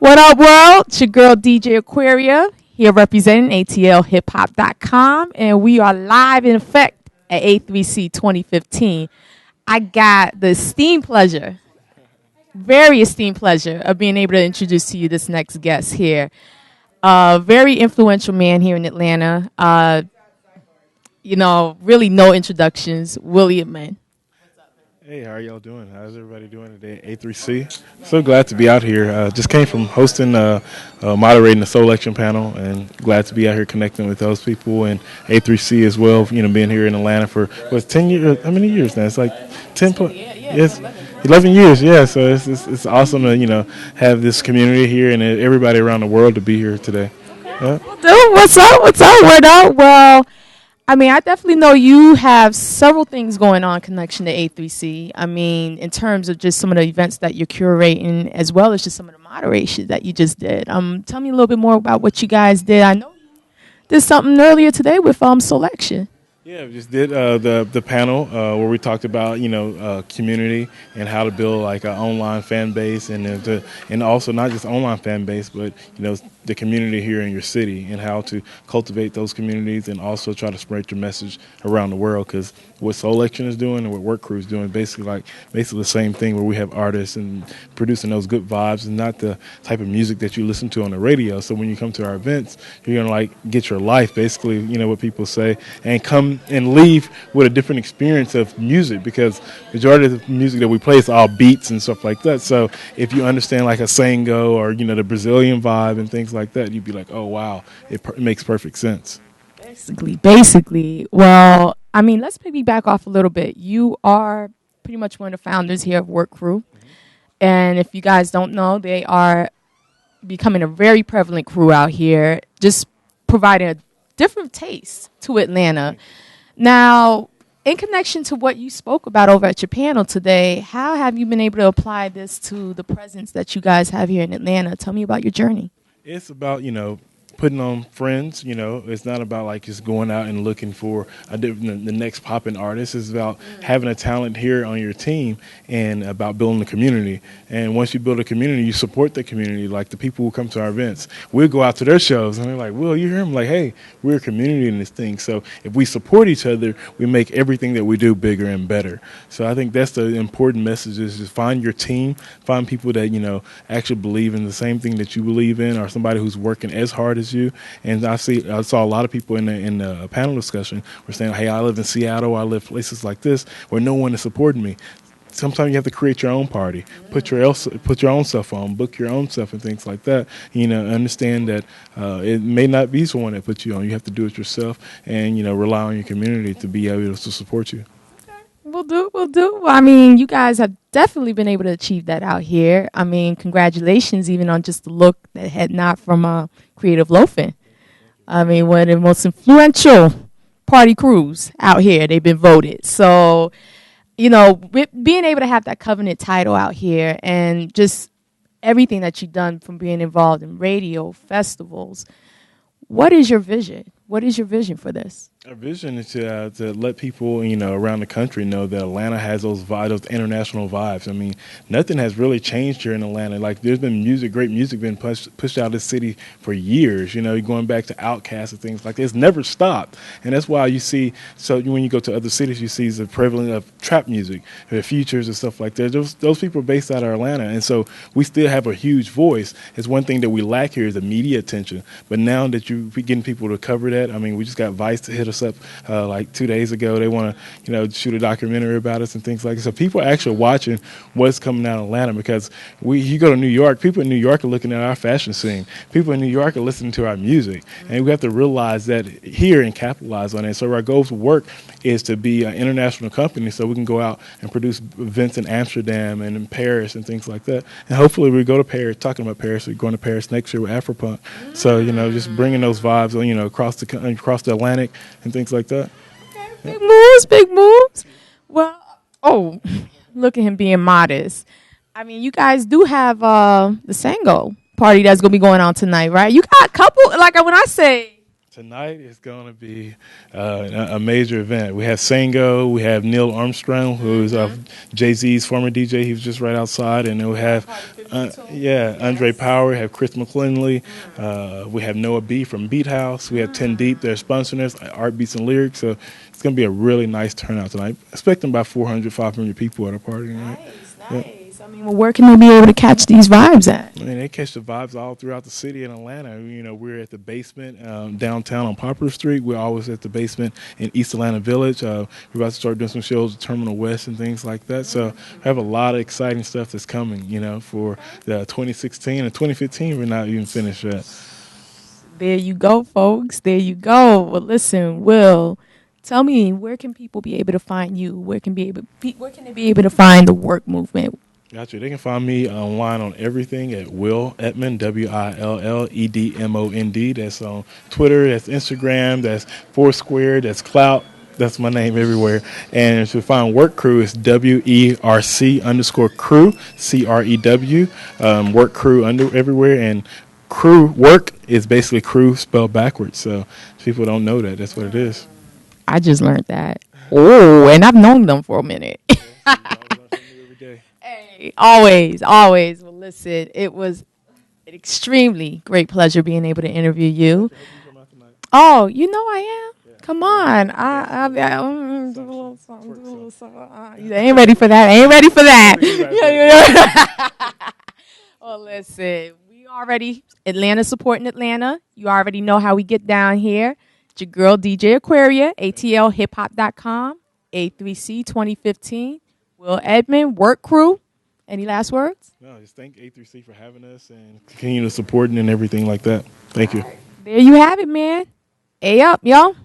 What up, world? It's your girl, DJ Aquaria, here representing atlhiphop.com, and we are live in effect at A3C 2015. I got the very esteemed pleasure of being able to introduce to you this next guest here. A very influential man here in Atlanta. Really no introductions. Will Edmond. Hey, how are y'all doing? How's everybody doing today at A3C? So glad to be out here. Just came from hosting, moderating the Soul Election panel, and glad to be out here connecting with those people and A3C as well. Being here in Atlanta for 10 years. How many years now? It's like 10. Yes, 11 years. Yeah. So it's awesome to have this community here and everybody around the world to be here today. Yeah. Dude, what's up? What up? Well, I definitely know you have several things going on in connection to A3C. In terms of just some of the events that you're curating, as well as just some of the moderation that you just did. Tell me a little bit more about what you guys did. I know you did something earlier today with selection. Yeah, we just did the panel where we talked about community and how to build like an online fan base and also not just online fan base, but the community here in your city and how to cultivate those communities and also try to spread your message around the world. Because what Soul Election is doing and what WERC Crew is doing, basically the same thing, where we have artists and producing those good vibes and not the type of music that you listen to on the radio. So when you come to our events, you're gonna get your life, basically, what people say, and come and leave with a different experience of music, because majority of the music that we play is all beats and stuff like that. So if you understand like a Sango or the Brazilian vibe and things like that, you'd be like, oh wow, it makes perfect sense. Basically, well, let's piggyback off a little bit. You are pretty much one of the founders here of WERC Crew, and if you guys don't know, they are becoming a very prevalent crew out here, just providing a different taste to Atlanta. Now, in connection to what you spoke about over at your panel today, how have you been able to apply this to the presence that you guys have here in Atlanta? Tell me about your journey. It's about, putting on friends. It's not about just going out and looking for the next popping artist. It's about having a talent here on your team and about building a community. And once you build a community, you support the community. Like the people who come to our events, we'll go out to their shows and they're like, "Will, you hear them?" Like, "Hey, we're a community in this thing." So if we support each other, we make everything that we do bigger and better. So I think that's the important message: is just find your team, find people that actually believe in the same thing that you believe in, or somebody who's working as hard as you. And I saw a lot of people in the panel discussion were saying, "Hey, I live in Seattle, I live places like this where no one is supporting me." Sometimes you have to create your own party, put your own stuff on, book your own stuff and things like that. Understand that it may not be someone that puts you on. You have to do it yourself and rely on your community to be able to support you. We'll do. You guys have definitely been able to achieve that out here. Congratulations even on just the look that had not from Creative Loafing. One of the most influential party crews out here. They've been voted. So, being able to have that covenant title out here and just everything that you've done from being involved in radio, festivals, what is your vision? What is your vision for this? Our vision is to let people, around the country know that Atlanta has those vibes, those international vibes. Nothing has really changed here in Atlanta. Like, there's been great music being pushed out of the city for years. Going back to Outkast and things like this. It's never stopped. And that's why you see, so when you go to other cities, you see the prevalence of trap music, the Futures and stuff like that. Those people are based out of Atlanta. And so we still have a huge voice. It's one thing that we lack here is the media attention. But now that you're getting people to cover that, we just got Vice to hit us up like 2 days ago. They want to shoot a documentary about us and things like that. So people are actually watching what's coming out of Atlanta, because you go to New York, people in New York are looking at our fashion scene. People in New York are listening to our music. And we have to realize that here and capitalize on it. So our goal for WERC is to be an international company so we can go out and produce events in Amsterdam and in Paris and things like that. And hopefully we go to Paris, talking about Paris, we're going to Paris next year with Afropunk. So, just bringing those vibes, across the Atlantic and things like that. Okay, big moves. Well, look at him being modest. You guys do have the Sango party that's going to be going on tonight, right? You got a couple, like when I say Tonight is going to be a major event. We have Sango, we have Neil Armstrong, who is Jay-Z's former DJ. He was just right outside. And then we have, Andre Power, have Chris McClinley. We have Noah B from Beat House. We have 10 Deep, they're sponsoring us, Art Beats and Lyrics. So it's going to be a really nice turnout tonight. Expecting about 400, 500 people at our party tonight. Nice. Yep. I mean, well, where can they be able to catch these vibes at? I mean, they catch the vibes all throughout the city in Atlanta. You know, we're at the basement downtown on Poplar Street. We're always at the basement in East Atlanta Village. We're about to start doing some shows at Terminal West and things like that. So I have a lot of exciting stuff that's coming, you know, for the 2016 and 2015. We're not even finished yet. There you go, folks. There you go. Well, listen, Will, tell me, where can people be able to find you? Where can they be able to find the WERC movement? Gotcha. They can find me online on everything at Will Edmond, WILLEDMOND. That's on Twitter, that's Instagram, that's Foursquare, that's Clout. That's my name everywhere. And to find WERC Crew, it's WERC_crew, CREW. WERC Crew everywhere. And crew, work is basically crew spelled backwards. So if people don't know that, that's what it is. I just learned that. Oh, and I've known them for a minute. Hey, always. Well, listen, it was an extremely great pleasure being able to interview you. Oh, you know I am. Come on. Do a little something. You ain't ready for that. Well, listen, we already, Atlanta supporting Atlanta. You already know how we get down here. It's your girl, DJ Aquaria, atlhiphop.com, A3C 2015. Will Edmond, WERC Crew. Any last words? No, just thank A3C for having us and continue to supporting and everything like that. Thank you. There you have it, man. A up, y'all.